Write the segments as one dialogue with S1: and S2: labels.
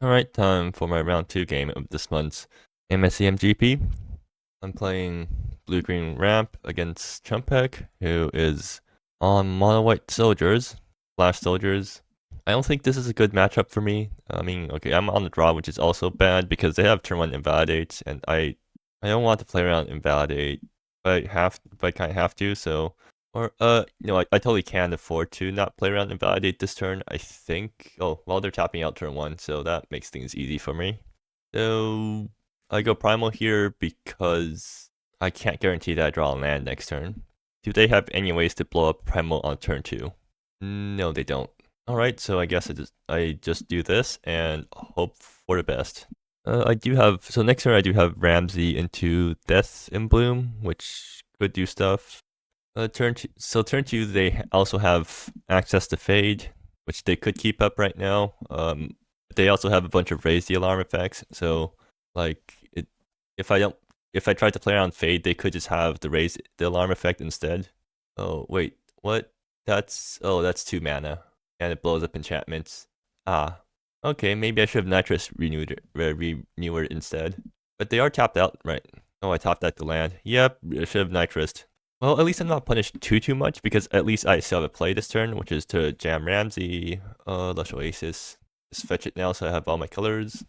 S1: Alright, time for my round 2 game of this month's MSEM GP. I'm playing blue-green ramp against Chumbeque, who is on mono-white soldiers, flash soldiers. I don't think this is a good matchup for me. I mean, okay, I'm on the draw, which is also bad because they have turn 1 invalidates, and I don't want to play around invalidate, but I kind of have to, so... Or, I totally can afford to not play around invalidate this turn, I think. Oh, well, they're tapping out turn 1, so that makes things easy for me. So, I go primal here because I can't guarantee that I draw a land next turn. Do they have any ways to blow up primal on turn 2? No, they don't. Alright, so I guess I just do this and hope for the best. So next turn I do have Ramsey into Death in Bloom, which could do stuff. Turn 2, they also have access to Fade, which they could keep up right now. They also have a bunch of raise the alarm effects. So, if I try to play around Fade, they could just have the raise the alarm effect instead. Oh wait, what? That's 2 mana, and it blows up enchantments. Ah, okay, maybe I should have Nitrous renewed instead. But they are tapped out, right? Oh, I tapped out the land. Yep, I should have Nitrous. Well, at least I'm not punished too much, because at least I still have a play this turn, which is to jam Ramsey, Lush Oasis. Just fetch it now so I have all my colors.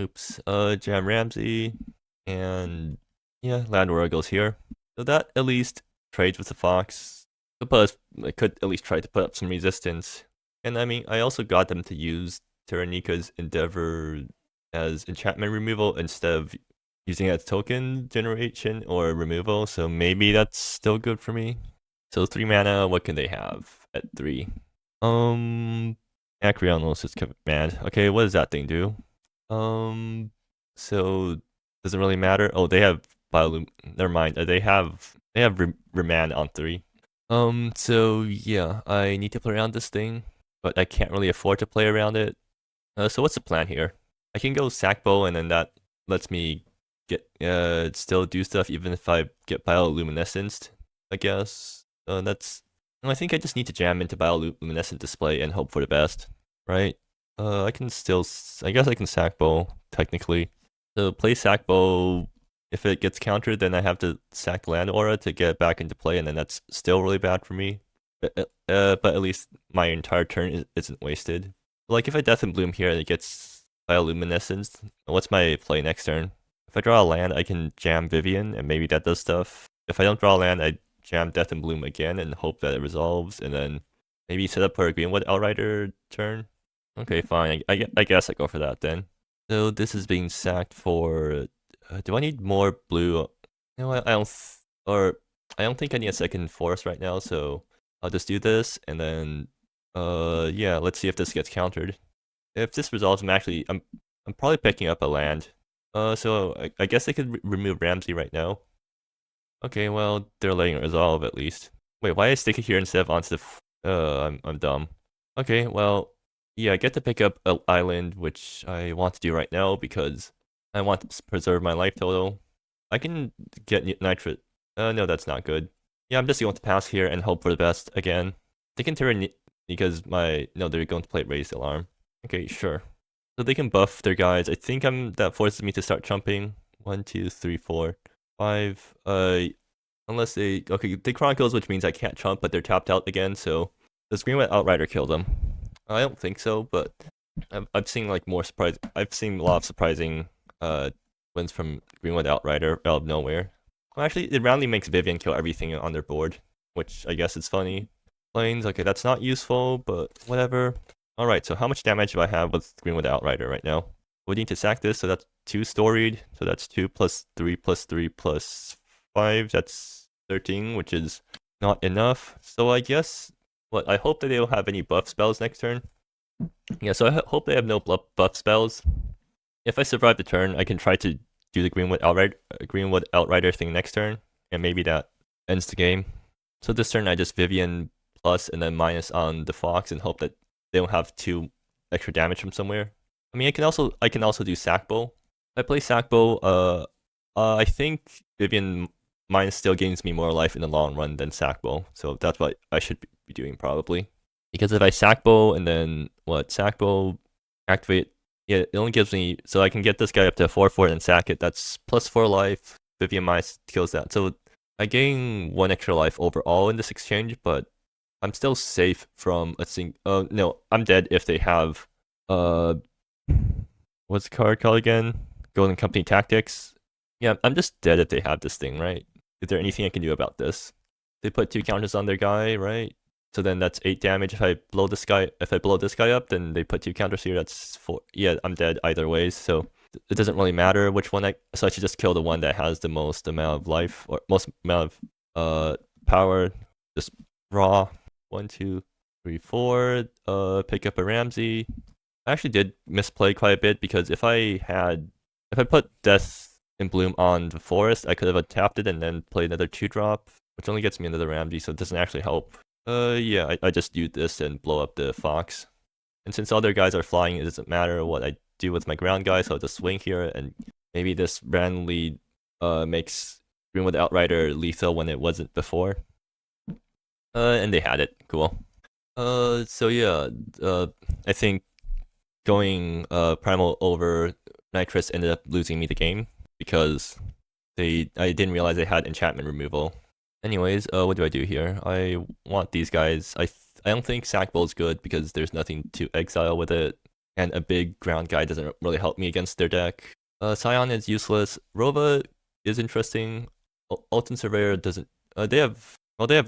S1: Oops, jam Ramsey, and yeah, Land Warrior goes here. So that at least trades with the Fox. But I could at least try to put up some resistance. And I mean, I also got them to use Terranika's Endeavor as enchantment removal instead of using it as token generation or removal, so maybe that's still good for me. So 3 mana, what can they have at 3? Acreonals is command. Okay, what does that thing do? So doesn't really matter. Oh, they have Biolum. Never mind. They have Remand on 3. So yeah, I need to play around this thing, but I can't really afford to play around it. So what's the plan here? I can go Sackbow, and then that lets me get still do stuff even if I get bioluminescence, I guess. I think I just need to jam into bioluminescent display and hope for the best, right? I guess I can Sackbow technically. So play Sackbow. If it gets countered, then I have to sack Land Aura to get it back into play, and then that's still really bad for me. But at least my entire turn isn't wasted. Like if I Death and Bloom here and it gets bioluminescence, what's my play next turn? If I draw a land, I can jam Vivian, and maybe that does stuff. If I don't draw a land, I jam Death and Bloom again and hope that it resolves, and then maybe set up for a Greenwood Outrider turn. Okay, fine. I guess I go for that then. So this is being sacked for... do I need more blue? No, I don't... I don't think I need a second forest right now, so I'll just do this, and then... yeah, let's see if this gets countered. If this resolves, I'm probably picking up a land. So I guess they could remove Ramsey right now. Okay, well, they're letting it resolve at least. Wait, why did I stick it here instead of onto the... I'm dumb. Okay, well, yeah, I get to pick up an island, which I want to do right now because I want to preserve my life total. I can get Nitrate. No, that's not good. Yeah, I'm just going to pass here and hope for the best again. They can turn because no, they're going to play Raise the Alarm. Okay, sure. So they can buff their guys. I think that forces me to start chumping. 1, 2, 3, 4, 5. Unless they Chronicles, which means I can't chump, but they're tapped out again. So does Greenwood Outrider kill them? I don't think so, but I've seen like more surprise. I've seen a lot of surprising wins from Greenwood Outrider out of nowhere. Well, actually, it roundly makes Vivian kill everything on their board, which I guess is funny. Planes, okay, that's not useful, but whatever. Alright, so how much damage do I have with Greenwood Outrider right now? We need to sack this, so that's 2 storied. So that's 2 plus 3 plus 3 plus 5. That's 13, which is not enough. So I guess, I hope that they don't have any buff spells next turn. Yeah, so I hope they have no buff spells. If I survive the turn, I can try to do the Greenwood Outrider thing next turn, and maybe that ends the game. So this turn I just Vivian plus and then minus on the Fox and hope that they don't have 2 extra damage from somewhere. I mean, I can also do Sackbow. If I play Sackbow, I think Vivian minus still gains me more life in the long run than Sackbow, so that's what I should be doing probably. Because if I Sackbow and then Sackbow activate Yeah, it only gives me, so I can get this guy up to 4/4 and sack it. That's plus 4 life. Vivian Mice kills that. So I gain 1 extra life overall in this exchange, but I'm still safe from a no, I'm dead if they have, uh, what's the card called again? Golden Company Tactics. Yeah, I'm just dead if they have this thing, right? Is there anything I can do about this? They put 2 counters on their guy, right? So then that's 8 damage. If I blow this guy, up, then they put 2 counters here. That's 4. Yeah, I'm dead either way. So it doesn't really matter which one so I should just kill the one that has the most amount of life or most amount of power. Just raw. 1, 2, 3, 4. Pick up a Ramsey. I actually did misplay quite a bit because if I put Death in Bloom on the forest, I could have untapped it and then played another 2-drop, which only gets me another Ramsey, so it doesn't actually help. Yeah, I just use this and blow up the Fox. And since other guys are flying, it doesn't matter what I do with my ground guys, so I'll just swing here, and maybe this randomly makes Green with Outrider lethal when it wasn't before. And they had it. Cool. So yeah, I think going Primal over Nitrous ended up losing me the game because I didn't realize they had enchantment removal. Anyways, what do I do here? I want these guys. I don't think Sack Bull is good because there's nothing to exile with it, and a big ground guy doesn't really help me against their deck. Scion is useless. Rova is interesting. Ultimate Surveyor doesn't. They have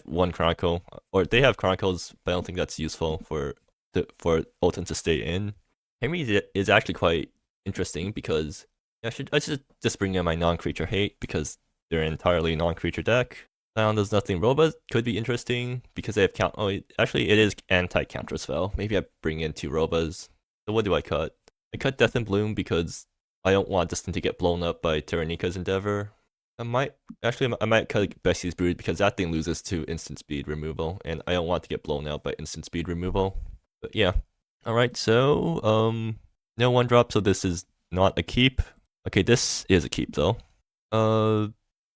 S1: 1 Chronicle, or they have Chronicles, but I don't think that's useful for Ultim to stay in. Henry is actually quite interesting because I should just bring in my non-creature hate because they're an entirely non-creature deck. Scion does nothing. Roba could be interesting because they have count. Oh, actually, it is anti-counter spell. Maybe I bring in 2 Robas. So what do I cut? I cut Death and Bloom because I don't want this thing to get blown up by Tyranica's Endeavor. I might cut Bessie's Brood because that thing loses to instant speed removal, and I don't want to get blown out by instant speed removal. But yeah. Alright, so no 1-drop, so this is not a keep. Okay, this is a keep though.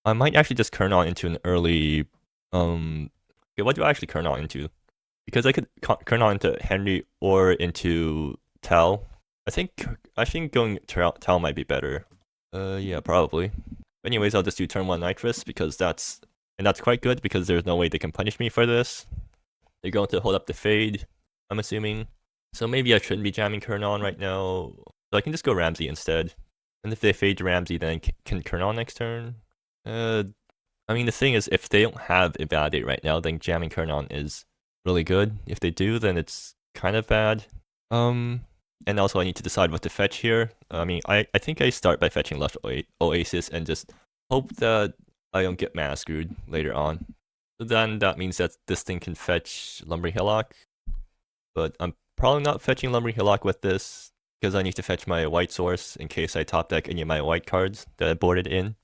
S1: I might actually just Kernon into an early okay, what do I actually Kernon into? Because I could Kernon into Henry or into Tal. I think going Tal might be better. Yeah, probably. Anyways, I'll just do turn 1 Nitrous because that's quite good because there's no way they can punish me for this. They're going to hold up the Fade, I'm assuming. So maybe I shouldn't be jamming Kernon right now. So I can just go Ramsey instead. And if they Fade Ramsey, then I can Kernon next turn. I mean, the thing is, if they don't have Invalidate right now, then jamming Kernon is really good. If they do, then it's kind of bad. And also I need to decide what to fetch here. I mean, I think I start by fetching Lush Oasis and just hope that I don't get mana screwed later on. So then that means that this thing can fetch Lumbering Hillock. But I'm probably not fetching Lumbering Hillock with this because I need to fetch my white source in case I top deck any of my white cards that I boarded in.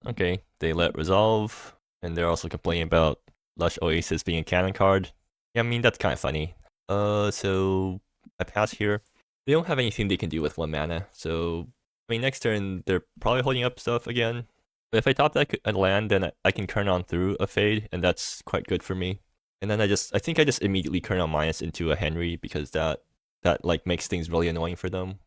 S1: Okay, they let Resolve, and they're also complaining about Lush Oasis being a cannon card. Yeah, I mean, that's kind of funny. So I pass here. They don't have anything they can do with 1 mana, so I mean, next turn they're probably holding up stuff again. But if I top deck a land, then I can Kernon through a Fade, and that's quite good for me. And then I think I just immediately Kernon minus into a Henry because that like makes things really annoying for them.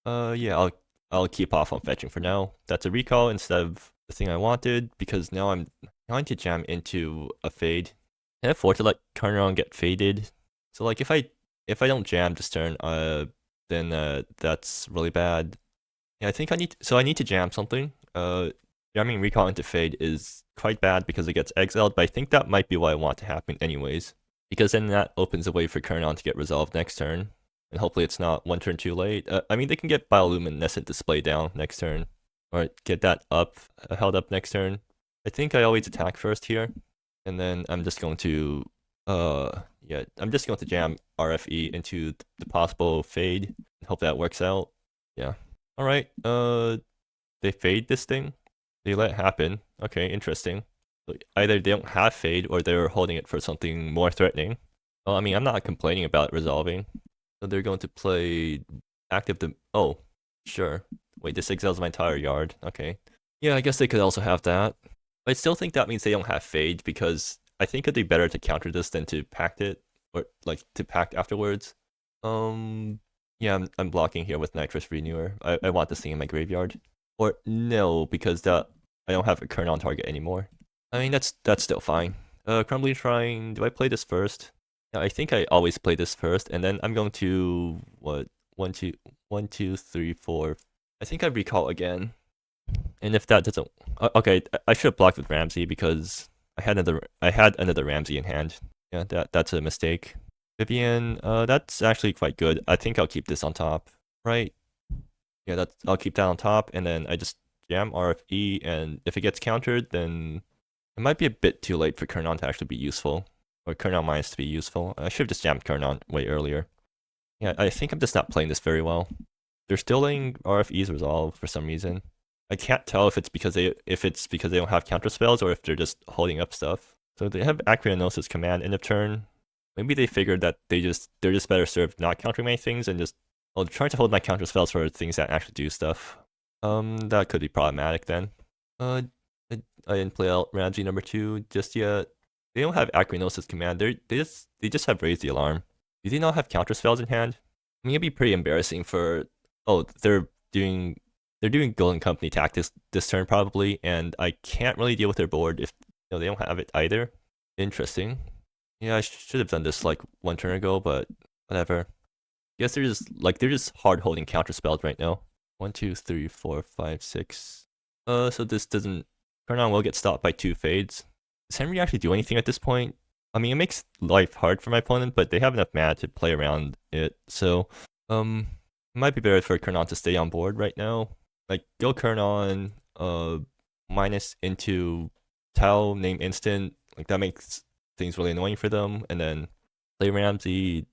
S1: Yeah, I'll keep off on fetching for now. That's a recall instead of the thing I wanted because now I'm trying to jam into a Fade. Can I afford to let Kernon get faded? So like if I don't jam this turn, then that's really bad. Yeah, I think I need to jam something. Jamming recall into Fade is quite bad because it gets exiled, but I think that might be what I want to happen anyways. Because then that opens a way for Kernon to get resolved next turn. And hopefully it's not 1 turn too late. I mean, they can get Bioluminescent Display down next turn. Or get that up, held up next turn. I think I always attack first here. And then I'm just going to, yeah, I'm just going to jam RFE into the possible Fade. And hope that works out. Yeah. Alright, they Fade this thing. They let it happen. Okay, interesting. So either they don't have Fade or they're holding it for something more threatening. Well, I mean, I'm not complaining about resolving. So they're going to play active oh, sure. Wait, this exiles my entire yard. Okay. Yeah, I guess they could also have that. But I still think that means they don't have Fade because I think it'd be better to counter this than to pact it, or like to pact afterwards. Yeah, I'm blocking here with Nitrous Renewer. I want this thing in my graveyard. Or no, because that I don't have a Kern on target anymore. I mean, that's still fine. Crumbling Shrine, do I play this first? Yeah, I think I always play this first, and then I'm going to, what, 1, 2, 1, 2, 3, 4. I think I recall again. And if that doesn't, okay, I should have blocked with Ramsey because I had another Ramsey in hand. Yeah, that's a mistake. Vivian, that's actually quite good. I think I'll keep this on top, right? Yeah, I'll keep that on top, and then I just jam RFE, and if it gets countered, then it might be a bit too late for Kernon to actually be useful, or Kernon Mines to be useful. I should have just jammed Kernon way earlier. Yeah, I think I'm just not playing this very well. They're still letting RFEs resolve for some reason. I can't tell if it's because they don't have counter spells or if they're just holding up stuff. So they have Acreonosis command end of turn. Maybe they figured that they're just better served not countering many things and just trying to hold my counter spells for things that actually do stuff. That could be problematic then. I didn't play out Ramsey number 2 just yet. They don't have Acreonosis command. They just have Raise the Alarm. Do they not have counter spells in hand? I mean, it'd be pretty embarrassing for. Oh, they're doing Golden Company tactics this turn probably, and I can't really deal with their board if they don't have it either. Interesting. Yeah, I should have done this like one turn ago, but whatever. Guess they're just hard holding counter spells right now. 1, 2, 3, 4, 5, 6. So this doesn't. Kernon will get stopped by 2 fades. Does Henry actually do anything at this point? I mean, it makes life hard for my opponent, but they have enough mana to play around it. So, it might be better for Kernon to stay on board right now. Like, go Kernon, minus into Tau, name instant. Like, that makes things really annoying for them. And then play Ramsey.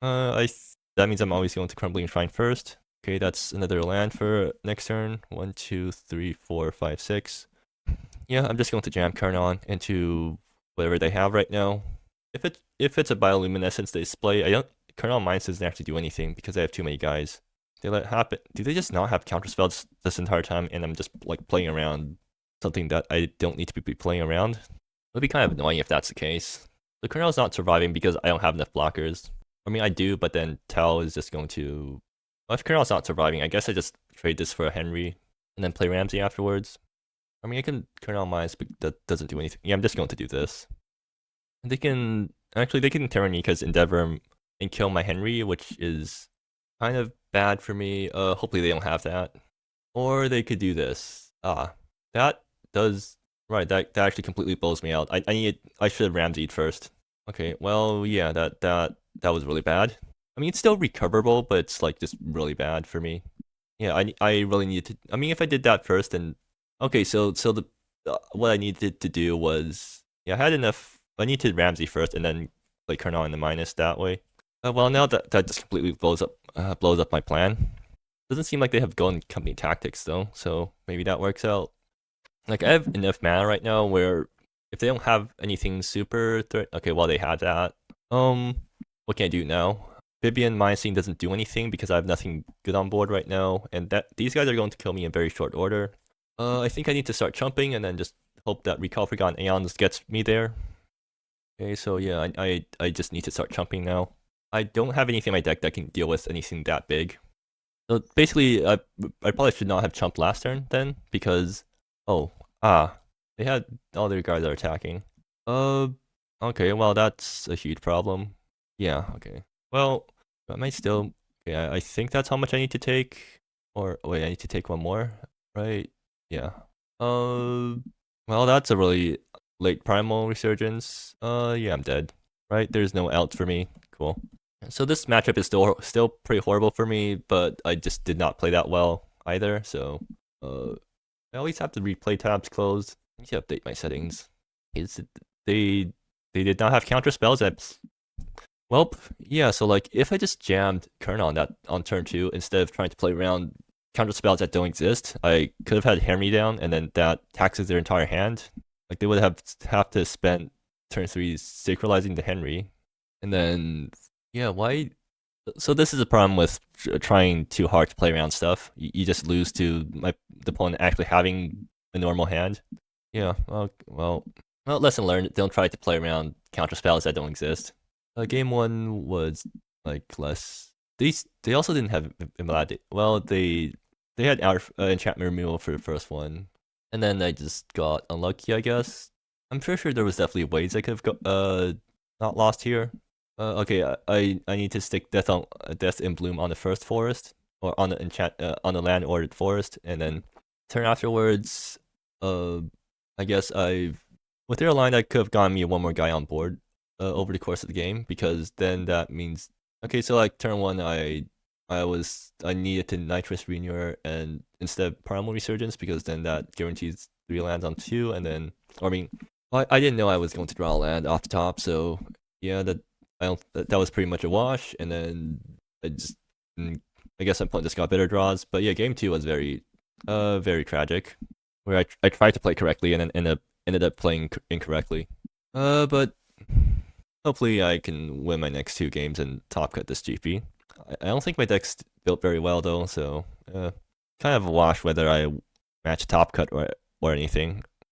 S1: That means I'm always going to Crumbling Shrine first. Okay, that's another land for next turn. 1, 2, 3, 4, 5, 6. Yeah, I'm just going to jam Kernon into whatever they have right now. If it's a bioluminescence display, Kernon Mines doesn't actually do anything because I have too many guys. They let it happen. Do they just not have counter spells this entire time and I'm just like playing around something that I don't need to be playing around? It would be kind of annoying if that's the case. The Kernel's not surviving because I don't have enough blockers. I mean, I do, but then Tal is just going to. Well, if Kernel's not surviving, I guess I just trade this for a Henry and then play Ramsey afterwards. I mean, I can Kernel Mines, but that doesn't do anything. Yeah, I'm just going to do this. And they can Terranica's Endeavor and kill my Henry, which is kind of bad for me. Hopefully they don't have that. Or they could do this. That does right. That actually completely blows me out. I should have Ramsey'd first. Okay, well, yeah, that was really bad. I mean, it's still recoverable, but it's like just really bad for me. Yeah, I really need to. I mean, if I did that first, then okay. So the what I needed to do was I had enough. I needed Ramsey first, and then like Kernon in the minus that way. Well, now that just completely blows up my plan. Doesn't seem like they have Golden Company tactics though, so maybe that works out. Like I have enough mana right now where if they don't have anything super okay, well they had that. What can I do now? Vivian Miocene doesn't do anything because I have nothing good on board right now, and that these guys are going to kill me in very short order. I think I need to start chumping and then just hope that Recall Forgotten Aeons gets me there. Okay, so yeah, I just need to start chumping now. I don't have anything in my deck that can deal with anything that big. So basically, I probably should not have chumped last turn then, because they had all their guys are attacking. Okay, well that's a huge problem. Yeah, okay. Well, I might still. Okay, I think that's how much I need to take. Or wait, I need to take one more, right? Yeah. Well, that's a really late primal resurgence. Yeah, I'm dead. Right? There's no else for me. Cool. So this matchup is still pretty horrible for me, but I just did not play that well either. So, I always have to replay tabs closed. I need to update my settings. They did not have counter spells. Well, yeah. So like, if I just jammed Kernon on turn 2 instead of trying to play around counter spells that don't exist, I could have had Henry down, and then that taxes their entire hand. Like they would have to spend turn 3 sacralizing the Henry, and then yeah, why? So this is a problem with trying too hard to play around stuff. You just lose to the opponent actually having a normal hand. Yeah. Well. Lesson learned. Don't try to play around counter spells that don't exist. Game 1 was like less they also didn't have Immolate. Well, they had our enchantment removal for the first one, and then I just got unlucky, I guess. I'm pretty sure there was definitely ways I could have not lost here. Okay, I need to stick Death in Bloom on the first forest, or on the on the land ordered forest, and then turn afterwards. Uh, I guess with their line that could have gotten me one more guy on board over the course of the game, because then that means okay, so like turn one I needed to Nitrous Renewer and instead of Primal Resurgence, because then that guarantees 3 lands on 2, and then or I mean I didn't know I was going to draw a land off the top, so yeah, that was pretty much a wash, and then I just I guess I just got better draws, but yeah, game 2 was very tragic, where I tried to play correctly and then ended up playing incorrectly. But hopefully I can win my next 2 games and top cut this GP. I don't think my deck's built very well though, so kind of a wash whether I match top cut or anything.